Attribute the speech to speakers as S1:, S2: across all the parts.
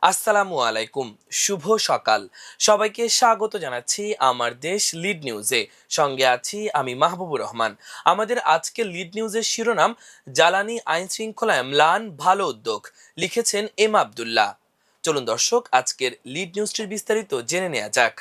S1: আসসালামু আলাইকুম। শুভ সকাল। সবাইকে স্বাগত জানাচ্ছি আমার দেশ লিড নিউজে। সঙ্গে আছি আমি মাহবুবুর রহমান। আমাদের আজকের লিড নিউজের শিরোনাম, জ্বালানি আইন শৃঙ্খলায় ম্লান ভালো উদ্যোগ, লিখেছেন এম আবদুল্লাহ। চলুন দর্শক, আজকের লিড নিউজটির বিস্তারিত জেনে নেওয়া যাক।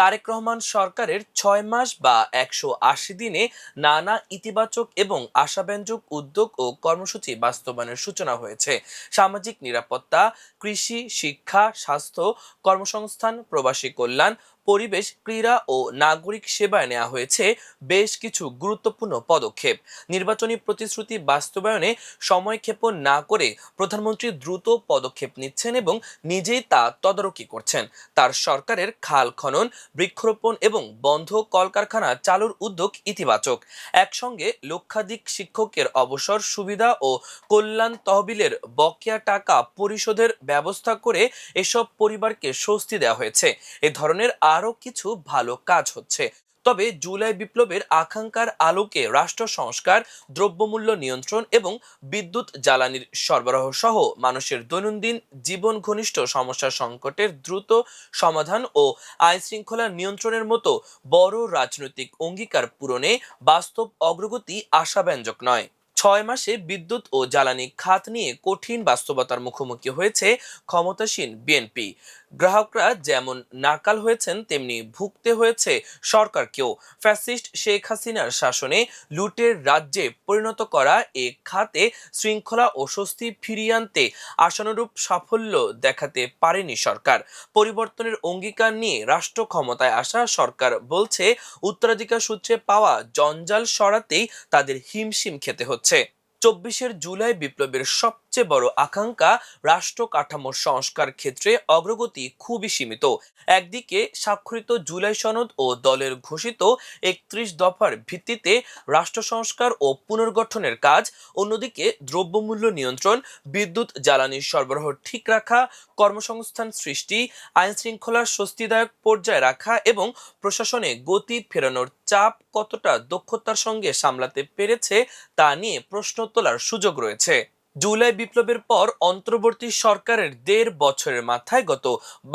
S1: তারেক রহমান সরকারের ৬ মাস বা ১৮০ দিনে নানা ইতিবাচক এবং আশাব্যঞ্জক উদ্যোগ ও কর্মসূচি বাস্তবায়নের সূচনা হয়েছে। সামাজিক নিরাপত্তা, কৃষি, শিক্ষা, স্বাস্থ্য, কর্মসংস্থান, প্রবাসী কল্যাণ, পরিবেশ, ক্রীড়া ও নাগরিক সেবায় নেওয়া হয়েছে বেশ কিছু গুরুত্বপূর্ণ পদক্ষেপ। নির্বাচনী প্রতিশ্রুতি বাস্তবায়নে সময়ক্ষেপণ না করে প্রধানমন্ত্রী দ্রুত পদক্ষেপ নিচ্ছেন এবং নিজেই তা তদারকি করছেন। তার সরকারের খাল খনন, বৃক্ষরোপণ এবং বন্ধ কলকারখানা চালুর উদ্যোগ ইতিবাচক। একসঙ্গে লক্ষাধিক শিক্ষকের অবসর সুবিধা ও কল্যাণ তহবিলের বকেয়া টাকা পরিশোধের ব্যবস্থা করে এসব পরিবারকে স্বস্তি দেওয়া হয়েছে। এ ধরনের আরও কিছু ভালো কাজ হচ্ছে। তবে জুলাই বিপ্লবের আকাঙ্ক্ষার আলোকে রাষ্ট্র সংস্কার, দ্রব্যমূল্য নিয়ন্ত্রণ এবং বিদ্যুৎ জ্বালানির সরবরাহ সহ মানুষের দৈনন্দিন জীবন ঘনিষ্ঠ সমস্যা সংকটের দ্রুত সমাধান ও আইন শৃঙ্খলা নিয়ন্ত্রণের মতো বড় রাজনৈতিক অঙ্গীকার পূরণে বাস্তব অগ্রগতি আশাব্যঞ্জক নয়। ৬ মাসে বিদ্যুৎ ও জ্বালানি খাত নিয়ে কঠিন বাস্তবতার মুখোমুখি হয়েছে ক্ষমতাসীন বিএনপি। গ্রাহকরা যেমন নাকাল হয়েছেন, তেমনি ভুগতে হয়েছে সরকারকেও। ফ্যাসিস্ট শেখ হাসিনার শাসনে লুটের রাজ্যে পরিণত করা এ খাতে শৃঙ্খলা ও স্বস্তি ফিরিয়ে আনতে আশানুরূপ সাফল্য দেখাতে পারেনি সরকার। পরিবর্তনের অঙ্গীকার নিয়ে রাষ্ট্র ক্ষমতায় আসা সরকার বলছে, উত্তরাধিকার সূত্রে পাওয়া জঞ্জাল সরাতেই তাদের হিমশিম খেতে হচ্ছে। ২৪ জুলাই বিপ্লবের সবচেয়ে বড় আকাঙ্ক্ষা রাষ্ট্র কাঠামোর সংস্কার ক্ষেত্রে অগ্রগতি খুবই সীমিত। একদিকে স্বাক্ষরিত জুলাই সনদ ও দলের ঘোষিত ৩১ দফার ভিত্তিতে রাষ্ট্র সংস্কার ও পুনর্গঠনের কাজ, অন্যদিকে দ্রব্যমূল্য নিয়ন্ত্রণ, বিদ্যুৎ জ্বালানির সরবরাহ ঠিক রাখা, কর্মসংস্থান সৃষ্টি, আইন শৃঙ্খলার স্বস্তিদায়ক পর্যায়ে রাখা এবং প্রশাসনে গতি ফেরানোর চাপ কতটা দক্ষতার সঙ্গে সামলাতে পেরেছে তা নিয়ে প্রশ্ন তোলার সুযোগ রয়েছে। জুলাই বিপ্লবের পর অন্তর্বর্তী সরকারের ১.৫ বছরের মাথায় গত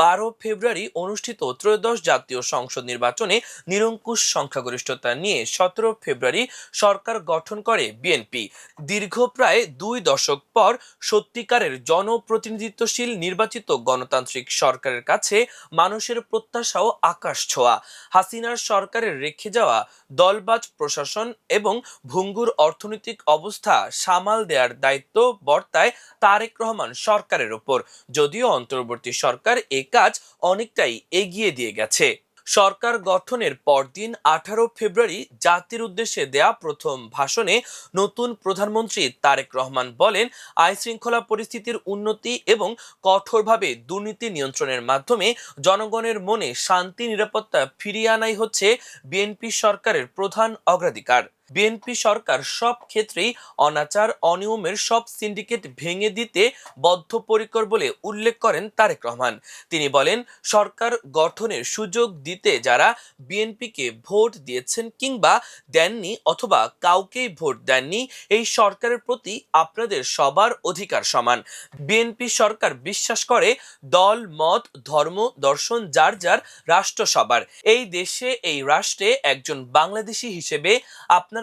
S1: ১২ ফেব্রুয়ারি অনুষ্ঠিত ত্রয়োদশ জাতীয় সংসদ নির্বাচনে নিরঙ্কুশ সংখ্যাগরিষ্ঠতা নিয়ে ১৭ ফেব্রুয়ারি সরকার গঠন করে বিএনপি। দীর্ঘ প্রায় ২ দশক পর সত্যিকারের জনপ্রতিনিধিত্বশীল নির্বাচিত গণতান্ত্রিক সরকারের কাছে মানুষের প্রত্যাশাও আকাশ ছোঁয়া। হাসিনার সরকারের রেখে যাওয়া দলবাজ প্রশাসন এবং ভঙ্গুর অর্থনৈতিক অবস্থা সামাল দেওয়ার দায়িত্ব বর্তায় তারেক রহমান সরকারের ওপর। যদিও অন্তর্বর্তী সরকার এ কাজ অনেকটাই এগিয়ে দিয়ে গেছে। সরকার গঠনের পরদিন ১৮ ফেব্রুয়ারি জাতির উদ্দেশ্যে দেয়া প্রথম ভাষণে নতুন প্রধানমন্ত্রী তারেক রহমান বলেন, আইন শৃঙ্খলা পরিস্থিতির উন্নতি এবং কঠোরভাবে দুর্নীতি নিয়ন্ত্রণের মাধ্যমে জনগণের মনে শান্তি নিরাপত্তা ফিরিয়ে আনাই হচ্ছে বিএনপি সরকারের প্রধান অগ্রাধিকার। বিএনপি সরকার সব ক্ষেত্রেই অনাচার অনিয়মের সব সিন্ডিকেট ভেঙে দিতে বদ্ধপরিকর বলে উল্লেখ করেন তারেক রহমান। তিনি বলেন, সরকার গঠনের সুযোগ দিতে যারা বিএনপিকে ভোট দিয়েছেন কিংবা দেননি অথবা কাউকেই ভোট দেননি, এই সরকারের প্রতি আপনাদের সবার অধিকার সমান। বিএনপি সরকার বিশ্বাস করে, দল মত ধর্ম দর্শন যার যার, রাষ্ট্র সবার। এই দেশে এই রাষ্ট্রে একজন বাংলাদেশী হিসেবে আপনারা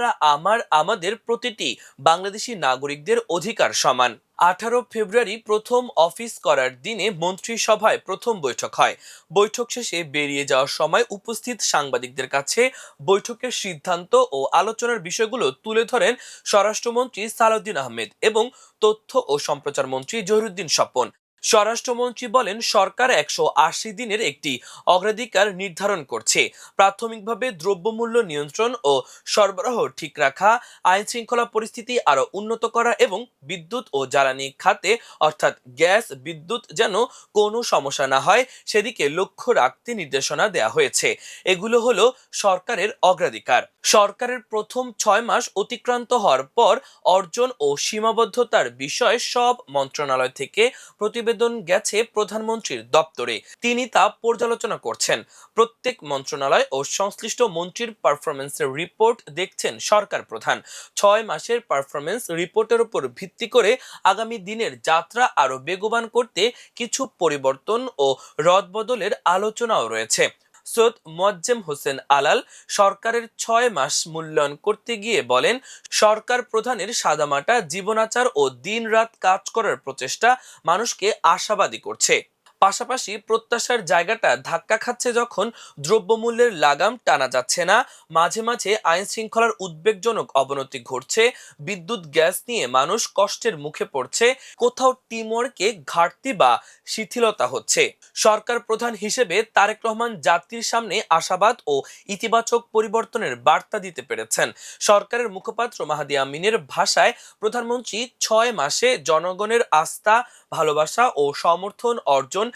S1: আমাদের প্রতিটি বাংলাদেশী নাগরিকদের অধিকার সমান। ১৮ ফেব্রুয়ারি প্রথম অফিস করার দিনে মন্ত্রিসভায় প্রথম বৈঠক হয়। বৈঠক শেষে বেরিয়ে যাওয়ার সময় উপস্থিত সাংবাদিকদের কাছে বৈঠকের সিদ্ধান্ত ও আলোচনার বিষয়গুলো তুলে ধরেন স্বরাষ্ট্রমন্ত্রী সালাউদ্দিন আহমেদ এবং তথ্য ও সম্প্রচার মন্ত্রী জহিরুদ্দিন স্বপন। স্বরাষ্ট্রমন্ত্রী বলেন, সরকার ১৮০ দিনের একটি অগ্রাধিকার নির্ধারণ করছে। প্রাথমিকভাবে দ্রব্যমূল্য নিয়ন্ত্রণ ও সরবরাহ ঠিক রাখা, আইন শৃঙ্খলা পরিস্থিতি আরো উন্নত করা এবং বিদ্যুৎ ও জ্বালানি খাতে অর্থাৎ গ্যাস বিদ্যুৎ যেন কোনো সমস্যা না হয় সেদিকে লক্ষ্য রাখতে নির্দেশনা দেওয়া হয়েছে। এগুলো হলো সরকারের অগ্রাধিকার। সরকারের প্রথম ৬ মাস অতিক্রান্ত হওয়ার পর অর্জন ও সীমাবদ্ধতার বিষয়ে সব মন্ত্রণালয় থেকে প্রতিবেদন প্রতিবেদন গেছে প্রধানমন্ত্রীর দপ্তরে, তিনি তা পর্যালোচনা করছেন। প্রত্যেক মন্ত্রণালয় ও সংশ্লিষ্ট মন্ত্রীর পারফরমেন্সের রিপোর্ট দেখছেন সরকার প্রধান। 6 মাসের পারফরমেন্স রিপোর্টের উপর ভিত্তি করে আগামী দিনের যাত্রা আরো বেগবান করতে কিছু পরিবর্তন ও রদবদলের আলোচনাও রয়েছে। সৈয়দ মোয়াজ্জেম হোসেন আলাল সরকারের 6 মাস মূল্যায়ন করতে গিয়ে বলেন, সরকার প্রধানের সাদামাটা জীবনাচার ও দিনরাত কাজ করার প্রচেষ্টা মানুষকে আশাবাদী করছে। পাশাপাশি প্রত্যাশার জায়গাটা ধাক্কা খাচ্ছে যখন দ্রব্যমূল্যের লাগাম টানা যাচ্ছে না, মাঝে মাঝে আইন শৃঙ্খলার উদ্বেগজনক অবনতি ঘটছে, বিদ্যুৎ গ্যাস নিয়ে মানুষ কষ্টের মুখে পড়ছে, কোথাও টিমওয়ার্কে ঘাটতি বা শিথিলতা হচ্ছে। সরকার প্রধান হিসেবে তারেক রহমান জাতির সামনে আশাবাদ ও ইতিবাচক পরিবর্তনের বার্তা দিতে পেরেছেন। সরকারের মুখপাত্র মাহাদি আমিনের ভাষায়, প্রধানমন্ত্রী 6 মাসে জনগণের আস্থা, ভালোবাসা ও সমর্থন অর্জন,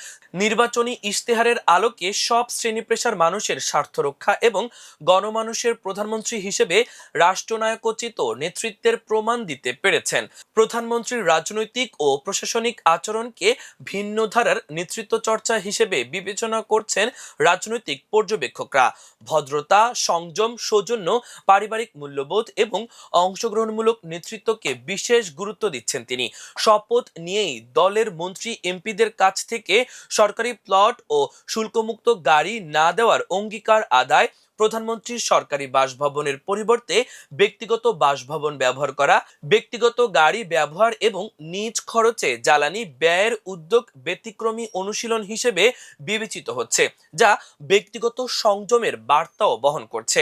S1: নির্বাচনী ইশতেহারের আলোকে সব শ্রেণী পেশার মানুষের স্বার্থ রক্ষা এবং গণমানুষের প্রধানমন্ত্রী হিসেবে রাষ্ট্রনায়কোচিত নেতৃত্বের প্রমাণ দিতে পেরেছেন। প্রধানমন্ত্রীর রাজনৈতিক ও প্রশাসনিক আচরণকে ভিন্ন ধারার নেতৃত্ব চর্চা হিসেবে বিবেচনা করছেন রাজনৈতিক পর্যবেক্ষকরা। ভদ্রতা, সংযম, সৌজন্য, পারিবারিক মূল্যবোধ এবং অংশগ্রহণমূলক নেতৃত্বকে বিশেষ গুরুত্ব দিচ্ছেন তিনি। শপথ নিয়েই দলের মন্ত্রী এমপিদের কাছ থেকে সরকারি প্লট ও শুল্কমুক্ত গাড়ি না দেওয়ার অঙ্গীকার আদায়, প্রধানমন্ত্রীর সরকারি বাসভবনের পরিবর্তে ব্যক্তিগত বাসভবন ব্যবহার করা, ব্যক্তিগত গাড়ি ব্যবহার এবং নিজ খরচে জ্বালানি ব্যয়ের উদ্যোগ ব্যতিক্রমী অনুশীলন হিসেবে বিবেচিত হচ্ছে, যা ব্যক্তিগত সংযমের বার্তাও বহন করছে।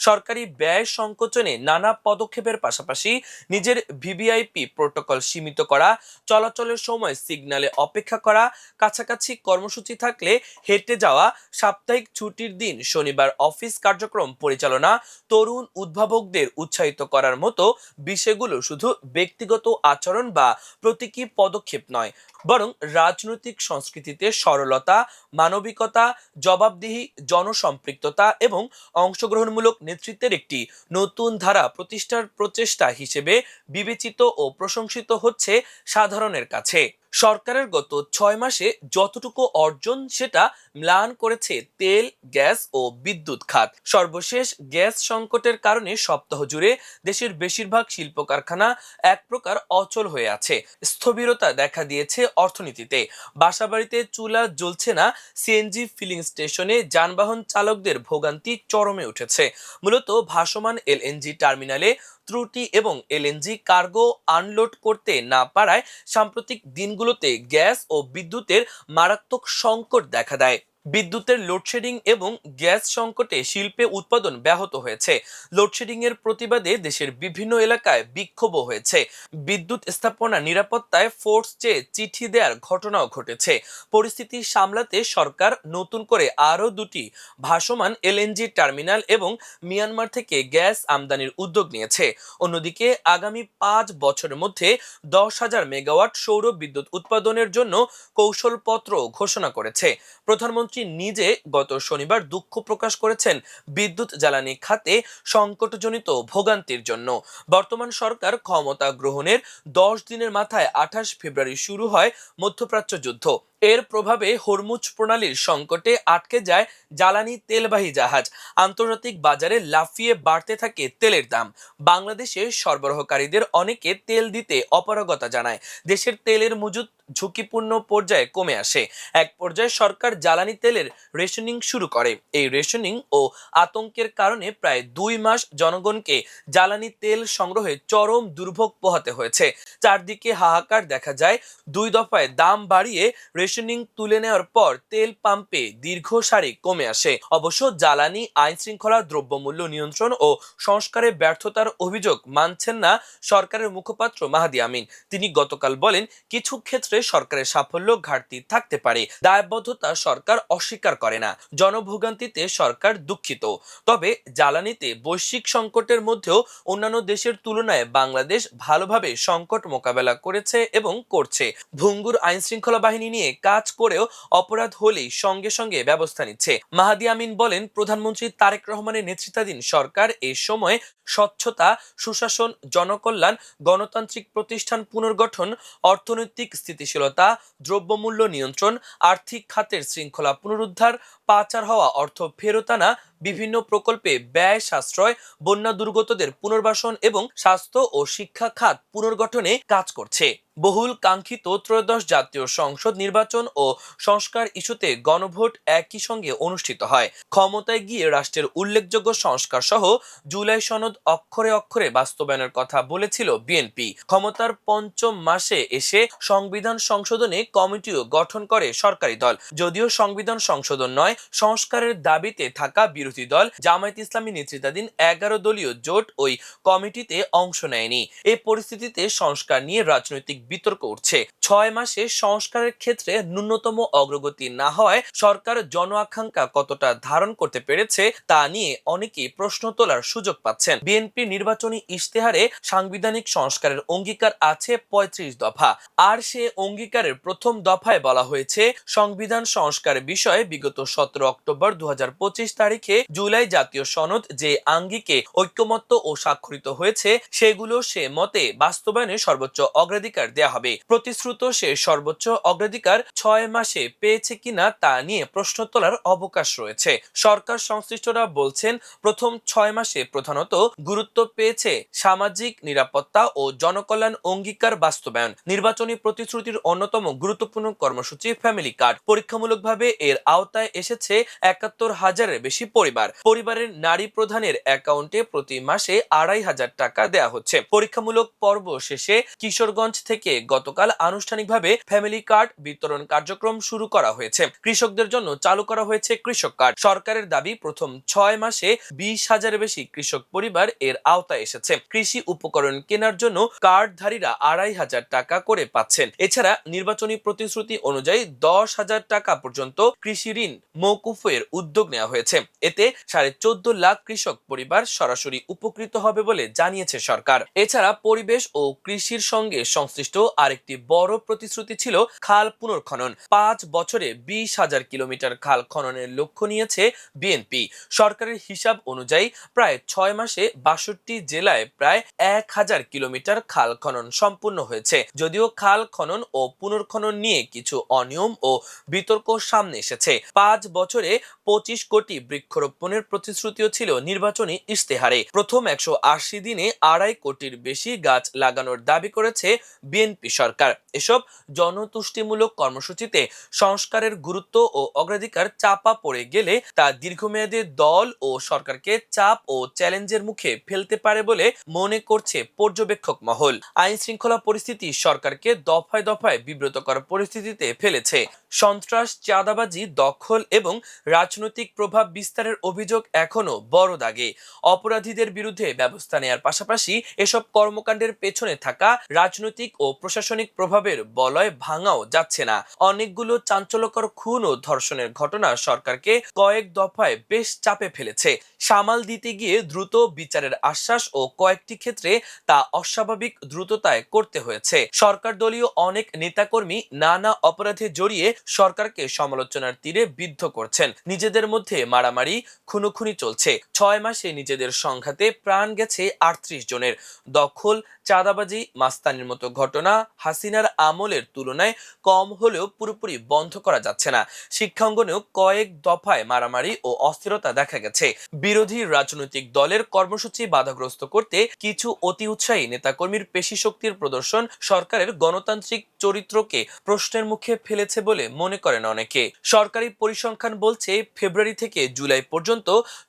S1: সরকারি ব্যয় সংকোচনে নানা পদক্ষেপের পাশাপাশি নিজের ভিভিআইপি প্রোটোকল সীমিত করা, চলাচলের সময় সিগন্যালে অপেক্ষা করা, কাছাকাছি কর্মসূচি থাকলে হেঁটে যাওয়া, সাপ্তাহিক ছুটির দিন শনিবার অফিস কার্যক্রম পরিচালনা, তরুণ উদ্ভাবকদের উৎসাহিত করার মতো বিষয়গুলো শুধু ব্যক্তিগত আচরণ বা প্রতীকী পদক্ষেপ নয়, বরং রাজনৈতিক সংস্কৃতিতে সরলতা, মানবিকতা, জবাবদিহি, জনসম্পৃক্ততা এবং অংশগ্রহণমূলক নেতৃত্বের একটি নতুন ধারা প্রতিষ্ঠার প্রচেষ্টা হিসেবে বিবেচিত ও প্রশংসিত হচ্ছে সাধারণের কাছে। সরকারের গত 6 মাসে যতটুকু অর্জন সেটা ম্লান করেছে তেল, গ্যাস ও বিদ্যুৎ খাত। সর্বশেষ গ্যাস সংকটের কারণে সপ্তাহ জুড়ে দেশের বেশিরভাগ শিল্প কারখানা এক প্রকার অচল হয়ে আছে। স্থবিরতা দেখা দিয়েছে অর্থনীতিতে। বাসাবাড়িতে চুলা জ্বলছে না, সিএনজি ফিলিং স্টেশনে যানবাহন চালকদের ভোগান্তি চরমে উঠেছে। মূলত ভাসমান এলএনজি টার্মিনালে ত্রুটি এবং এলএনজি কার্গো আনলোড করতে না পারায় সাম্প্রতিক দিনগুলোতে গ্যাস ও বিদ্যুতের মারাত্মক সংকট দেখা দেয়। বিদ্যুতের লোডশেডিং এবং গ্যাস সংকটে শিল্পে উৎপাদন ব্যাহত হয়েছে। লোডশেডিং এর প্রতিবাদে দেশের বিভিন্ন এলাকায় বিক্ষোভও হয়েছে। বিদ্যুৎ স্থাপনা নিরাপত্তায় ফোর্স চেয়ে চিঠি দেওয়ার ঘটনাও ঘটেছে। পরিস্থিতি সামলাতে সরকার নতুন করে আরও 2টি ভাসমান এলএনজি টার্মিনাল এবং মিয়ানমার থেকে গ্যাস আমদানির উদ্যোগ নিয়েছে। অন্যদিকে আগামী 5 বছরের মধ্যে 10,000 মেগাওয়াট সৌর বিদ্যুৎ উৎপাদনের জন্য কৌশলপত্র ঘোষণা করেছে। প্রধানমন্ত্রী নিজে গত শনিবার দুঃখ প্রকাশ করেছেন বিদ্যুৎ জ্বালানি খাতে সংকটজনিত ভোগান্তির জন্য। বর্তমান সরকার ক্ষমতা গ্রহণের 10 দিনের মাথায় 28 ফেব্রুয়ারি শুরু হয় মধ্যপ্রাচ্য যুদ্ধ। এর প্রভাবে হরমুজ প্রণালীর সংকটে আটকে যায় জ্বালানি তেলবাহী জাহাজ। আন্তর্জাতিক বাজারে লাফিয়ে বাড়তে থাকে তেলের দাম। বাংলাদেশের সরবরাহকারীদের অনেকে তেল দিতে অপারগতা জানায়। দেশের তেলের মজুদ ঝুঁকিপূর্ণ পর্যায়ে কমে আসে। এক পর্যায়ে সরকার জ্বালানি তেলের রেশনিং শুরু করে। এই রেশনিং ও আতঙ্কের কারণে প্রায় 2 মাস জনগণকে জ্বালানি তেল সংগ্রহে চরম দুর্ভোগ পোহাতে হয়েছে। চারদিকে হাহাকার দেখা যায়। 2 দফায় দাম বাড়িয়ে রেশনিং তুলে নেওয়ার পর তেল পাম্পে দীর্ঘ সারি কমে আসে। অবশ্য জ্বালানি আইন শৃঙ্খলা, দ্রব্যমূল্য নিয়ন্ত্রণ ও সংস্কারে ব্যর্থতার অভিযোগ মানছেন না সরকারের মুখপাত্র মাহাদি আমিন। তিনি গতকাল বলেন, কিছু ক্ষেত্রে সরকারের সাফল্য ঘাটতি থাকতে পারে, দায়বদ্ধতা সরকার অস্বীকার করে না, জনভোগান্তিতে সরকার দুঃখিত। তবে জ্বালানিতে বৈশ্বিক সংকটের মধ্যেও অন্যান্য দেশের তুলনায় বাংলাদেশ ভালোভাবে সংকট মোকাবেলা করেছে এবং করছে। ভঙ্গুর আইন শৃঙ্খলা বাহিনী নিয়ে কাজ করেও অপরাধ হলেই সঙ্গে সঙ্গে ব্যবস্থা নিচ্ছে। মাহাদি আমিন বলেন, প্রধানমন্ত্রী তারেক রহমানের নেতৃত্বাধীন সরকার এই সময় স্বচ্ছতা, সুশাসন, জনকল্যাণ, গণতান্ত্রিক প্রতিষ্ঠান পুনর্গঠন, অর্থনৈতিক স্থিতিশীলতা, দ্রব্যমূল্য নিয়ন্ত্রণ, আর্থিক খাতের শৃঙ্খলা পুনরুদ্ধার, পাচার হওয়া অর্থ ফেরত আনা, বিভিন্ন প্রকল্পে ব্যয় সাশ্রয়, বন্যা দুর্গতদের পুনর্বাসন এবং স্বাস্থ্য ও শিক্ষা খাত পুনর্গঠনে কাজ করছে। বহুল কাঙ্ক্ষিত ত্রয়োদশ জাতীয় সংসদ নির্বাচন ও সংস্কার ইস্যুতে গণভোট একই সঙ্গে অনুষ্ঠিত হয়। ক্ষমতায় গিয়ে রাষ্ট্রের উল্লেখযোগ্য সংস্কার সহ জুলাই সনদ অক্ষরে অক্ষরে বাস্তবায়নের কথা বলেছিল বিএনপি। ক্ষমতার পঞ্চম মাসে এসে সংবিধান সংশোধনে কমিটিও গঠন করে সরকারি দল। যদিও সংবিধান সংশোধন নয়, সংস্কারের দাবিতে থাকা বিরোধী দল জামায়াত ইসলামী নেতৃত্বাধীন 11 দলীয় জোট ওই কমিটিতে অংশ নেয়নি। এই পরিস্থিতিতে সংস্কার নিয়ে রাজনৈতিক বিতর্ক উঠছে। 6 মাসে সংস্কারের ক্ষেত্রে ন্যূনতম অগ্রগতি না হওয়ায় সরকার জন আকাঙ্ক্ষা কতটা ধারণ করতে পেরেছে তা নিয়ে অনেকেই প্রশ্ন তোলার সুযোগ পাচ্ছেন। বিএনপি নির্বাচনী ইশতেহারে সাংবিধানিক সংস্কারের অঙ্গীকার আছে 35 দফা। আর সে অঙ্গীকারের প্রথম দফায় বলা হয়েছে, সংবিধান সংস্কারের বিষয়ে বিগত 17 অক্টোবর 2025 তারিখে জুলাই জাতীয় সনদ যে আঙ্গিকে ঐক্যমত্য ও স্বাক্ষরিত হয়েছে সেগুলো সে মতে বাস্তবায়নে সর্বোচ্চ অগ্রাধিকার দেয়া হবে। প্রতিশ্রুত সে সর্বোচ্চ অগ্রাধিকার 6 মাসে পেয়েছে কিনা তা নিয়ে প্রশ্ন তোলার অবকাশ রয়েছে। সরকার সংশ্লিষ্টরা বলছেন, প্রথম 6 মাসে প্রধানত গুরুত্ব পেয়েছে সামাজিক নিরাপত্তা ও জনকল্যাণ অঙ্গীকার বাস্তবায়ন। নির্বাচনী প্রতিশ্রুতির অন্যতম গুরুত্বপূর্ণ কর্মসূচি ফ্যামিলি কার্ড। পরীক্ষামূলকভাবে এর আওতায় এসেছে 71,000-এর বেশি পরিবার। পরিবারের নারী প্রধানের অ্যাকাউন্টে প্রতি মাসে 2,500 টাকা দেয়া হচ্ছে। পরীক্ষামূলক পর্ব শেষে কিশোরগঞ্জ থেকে গতকাল আনুষ্ঠানিকভাবে ফ্যামিলি কার্ড বিতরণ কার্যক্রম শুরু করা হয়েছে। কৃষকদের জন্য চালু করা হয়েছে কৃষক কার্ড। সরকারের দাবি, প্রথম 6 মাসে 20,000-এর বেশি কৃষক পরিবার এর আওতায় এসেছে। কৃষি উপকরণ কেনার জন্য কার্ডধারীরা 2,500 টাকা করে পাচ্ছেন। এছাড়া নির্বাচনী প্রতিশ্রুতি অনুযায়ী 10,000 টাকা পর্যন্ত কৃষি ঋণ মওকুফের উদ্যোগ নেওয়া হয়েছে। এতে 14.5 লাখ কৃষক পরিবার সরাসরি উপকৃত হবে বলে জানিয়েছে সরকার। এছাড়া পরিবেশ ও কৃষির সঙ্গে সংশ্লিষ্ট আরেকটি বড় প্রতিশ্রুতি ছিল খাল পুনর্খনন। 5 বছরে 20,000 কিলোমিটার খাল খননের লক্ষ্য নিয়েছে বিএনপি। সরকারের হিসাব অনুযায়ী প্রায় 6 মাসে 62 জেলায় প্রায় 1,000 কিলোমিটার খাল খনন সম্পূর্ণ হয়েছে। যদিও খাল খনন ও পুনর্খনন নিয়ে কিছু অনিয়ম ও বিতর্ক সামনে এসেছে। 5 বছরে 25 কোটি বৃক্ষরোপণের প্রতিশ্রুতিও ছিল নির্বাচনী ইশতেহারে। প্রথম 180 দিনে 2.5 কোটির বেশি গাছ লাগানোর দাবি করেছে বিএনপি সরকার। এসব জনতুষ্টিমূলক কর্মসূচিতে সংস্কারের গুরুত্ব ও অগ্রাধিকার চাপা পড়ে গেলে তা দীর্ঘমেয়াদে দল ও সরকারকে চাপ ও চ্যালেঞ্জের মুখে ফেলতে পারে বলে মনে করছে পর্যবেক্ষক মহল। আইন শৃঙ্খলা পরিস্থিতি সরকারকে দফায় দফায় বিব্রতকর পরিস্থিতিতে ফেলেছে। সন্ত্রাস, চাঁদাবাজি, দখল এবং রাজনৈতিক প্রভাব বিস্তারের অভিযোগ এখনো বড় দাগে। অপরাধীদের বিরুদ্ধে ব্যবস্থা নেয়ার পাশাপাশি এসব কর্মকাণ্ডের পেছনে থাকা রাজনৈতিক ও প্রশাসনিক প্রভাবের বলয় ভাঙাও যাচ্ছে না। অনেকগুলো চাঞ্চল্যকর খুন ও ধর্ষণের ঘটনা সরকারকে কয়েক দফায় বেশ চাপে ফেলেছে। সামাল দিতে গিয়ে দ্রুত বিচারের আশ্বাস ও কয়েকটি ক্ষেত্রে তা অস্বাভাবিক দ্রুততায় করতে হয়েছে। সরকার দলীয় অনেক নেতাকর্মী নানা অপরাধে জড়িয়ে সরকারকে সমালোচনার তীরে বিদ্ধ করছেন। নিজেদের মধ্যে মারামারি, খুনোখুনি চলছে। 6 মাসে নিজেদের সংঘাতে প্রাণ গেছে 38 জনের। দখল, চাঁদাবাজি, মাস্তানির মতো ঘটনা হাসিনার আমলের তুলনায় কম হলেও পুরোপুরি বন্ধ করা যাচ্ছে না। শিক্ষাঙ্গনেও কয়েক দফায় মারামারি ও অস্থিরতা দেখা গেছে। বিরোধী রাজনৈতিক দলের কর্মসূচি বাধাগ্রস্ত করতে কিছু অতি উৎসাহী নেতাকর্মীর পেশি শক্তির প্রদর্শন সরকারের গণতান্ত্রিক চরিত্রকে প্রশ্নের মুখে ফেলেছে বলে মনে করেন অনেকে। সরকারি পরিসংখ্যান বলছে, ফেব্রুয়ারি থেকে জুলাই পর্যন্ত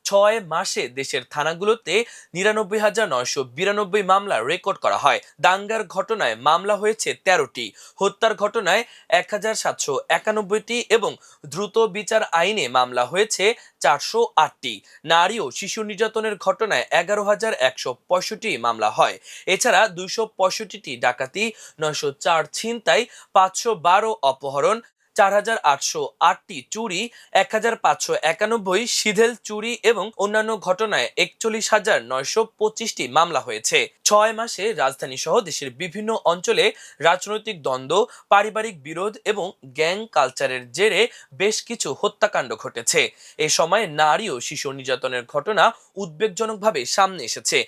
S1: 6 মাসে দেশের থানাগুলোতে 99,992 মামলা রেকর্ড করা হয়। দাঙ্গার ঘটনায় মামলা হয়েছে 13টি, হত্যার ঘটনায় 1,791টি এবং দ্রুত বিচার আইনে মামলা হয়েছে 408টি। নারী ও শিশু নির্যাতনের ঘটনায় 11,165 মামলা হয়। এছাড়া 265টি ডাকাতি, 904 ছিনতাই, 512 অপহরণ, 4,808টি চুরি, 1,591 সিঁধেল চুরি এবং অন্যান্য ঘটনায় 41,925টি মামলা হয়েছে। 6 মাসে রাজধানী সহ দেশের বিভিন্ন অঞ্চলে রাজনৈতিক দ্বন্দ্ব, পারিবারিক বিরোধ এবং গ্যাং কালচারের জেরে বেশ কিছু হত্যাকাণ্ড ঘটেছে। এ সময় নারী ও শিশু নির্যাতনের ঘটনা উদ্বেগজনকভাবে সামনে এসেছে।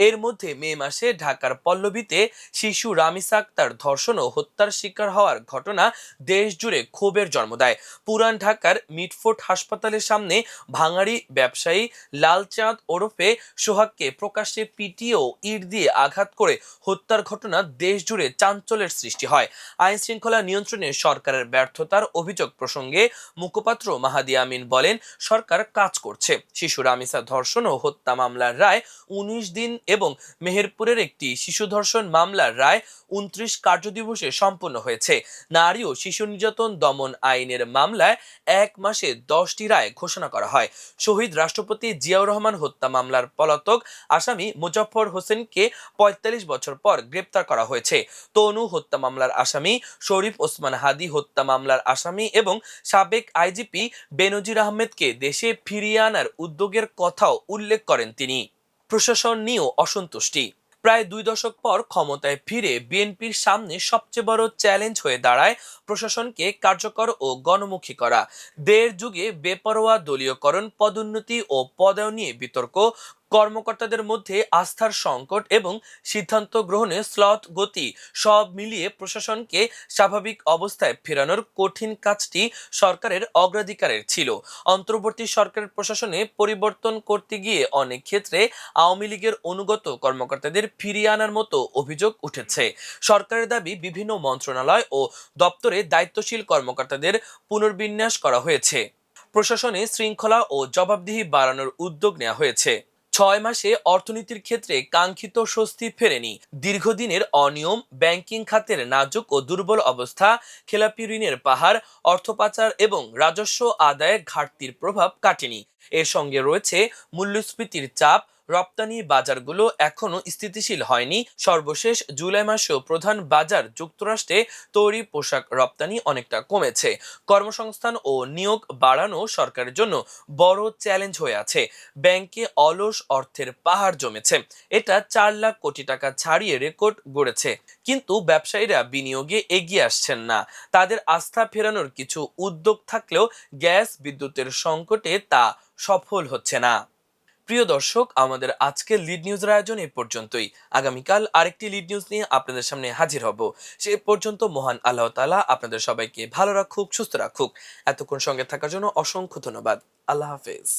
S1: এর মধ্যে মে মাসে ঢাকার পল্লবীতে শিশু রামিসা আক্তার ধর্ষণ ও হত্যার শিকার হওয়ার ঘটনা দেশ জুড়ে ক্ষোভের জন্ম দেয়। পুরান ঢাকার মিটফোর্ড হাসপাতালের সামনে ভাঙাড়ি ব্যবসায়ী লালচাঁদ ওরফে সোহাগকে প্রকাশ্যে পিটিয়ে ও ইট দিয়ে আঘাত করে হত্যার ঘটনা দেশ জুড়ে চাঞ্চল্যের সৃষ্টি হয়। আইন শৃঙ্খলা নিয়ন্ত্রণে সরকারের ব্যর্থতার অভিযোগ প্রসঙ্গে মুখপাত্র মাহাদি আমিন বলেন, সরকার কাজ করছে। শিশু রামিসা ধর্ষণ ও হত্যা মামলার রায় 19 দিন এবং মেহেরপুরের একটি শিশু ধর্ষণ মামলার রায় 29 কার্যদিবসে সম্পন্ন হয়েছে। নারী ও শিশু নির্যাতন দমন আইনের মামলায় 1 মাসে 10টি রায় ঘোষণা করা হয়। শহীদ রাষ্ট্রপতি জিয়াউর রহমান হত্যা মামলার পলাতক আসামি মোজাফফর হোসেনকে 45 বছর পর গ্রেপ্তার করা হয়েছে। তনু হত্যা মামলার আসামি, শরীফ ওসমান হাদি হত্যা মামলার আসামি এবং সাবেক আইজিপি বেনজির আহমেদকে দেশে ফিরিয়ে আনার উদ্যোগের কথাও উল্লেখ করেন তিনি। প্রশাসন নিয়েও অসন্তুষ্টি। প্রায় 2 দশক পর ক্ষমতায় ফিরে বিএনপির সামনে সবচেয়ে বড় চ্যালেঞ্জ হয়ে দাঁড়ায় প্রশাসনকে কার্যকর ও গণমুখী করা। দেড় যুগে বেপরোয়া দলীয়করণ, পদোন্নতি ও পদায়ন নিয়ে বিতর্ক, কর্মকর্তাদের মধ্যে আস্থার সংকট এবং সিদ্ধান্ত গ্রহণে স্লথ গতি সব মিলিয়ে প্রশাসনকে স্বাভাবিক অবস্থায় ফেরানোর কঠিন কাজটি সরকারের অগ্রাধিকারের ছিল। অন্তর্বর্তী সরকারের প্রশাসনে পরিবর্তন করতে গিয়ে অনেক ক্ষেত্রে আওয়ামী লীগের অনুগত কর্মকর্তাদের ফিরিয়ে আনার মতো অভিযোগ উঠেছে। সরকারের দাবি, বিভিন্ন মন্ত্রণালয় ও দপ্তরে দায়িত্বশীল কর্মকর্তাদের পুনর্বিন্যাস করা হয়েছে। প্রশাসনে শৃঙ্খলা ও জবাবদিহি বাড়ানোর উদ্যোগ নেওয়া হয়েছে। 6 মাসে অর্থনীতির ক্ষেত্রে কাঙ্ক্ষিত স্বস্তি ফেরেনি। দীর্ঘদিনের অনিয়ম, ব্যাংকিং খাতের নাজুক ও দুর্বল অবস্থা, খেলাপি ঋণের পাহাড়, অর্থ পাচার এবং রাজস্ব আদায়ের ঘাটতির প্রভাব কাটেনি। এর সঙ্গে রয়েছে মূল্যস্ফীতির চাপ, রপ্তানি বাজারগুলো এখনো স্থিতিশীল হয়নি। সর্বশেষ জুলাই মাসেও প্রধান বাজার যুক্তরাষ্ট্রে তৈরি পোশাক রপ্তানি অনেকটা কমেছে। কর্মসংস্থান ও নিয়োগ বাড়ানো সরকারের জন্য বড় চ্যালেঞ্জ হয়ে আছে। ব্যাংকে অলস অর্থের পাহাড় জমেছে, এটা 4 লাখ কোটি টাকা ছাড়িয়ে রেকর্ড গড়েছে। কিন্তু ব্যবসায়ীরা বিনিয়োগে এগিয়ে আসছেন না। তাদের আস্থা ফেরানোর কিছু উদ্যোগ থাকলেও গ্যাস বিদ্যুতের সংকটে তা সফল হচ্ছে না। প্রিয় দর্শক, আমাদের আজকের লিড নিউজের আয়োজন এ পর্যন্তই। আগামীকাল আরেকটি লিড নিউজ নিয়ে আপনাদের সামনে হাজির হব। সে পর্যন্ত মহান আল্লাহ তাআলা আপনাদের সবাইকে ভালো রাখুক, সুস্থ রাখুক। এতক্ষণ সঙ্গে থাকার জন্য অসংখ্য ধন্যবাদ। আল্লাহ হাফেজ।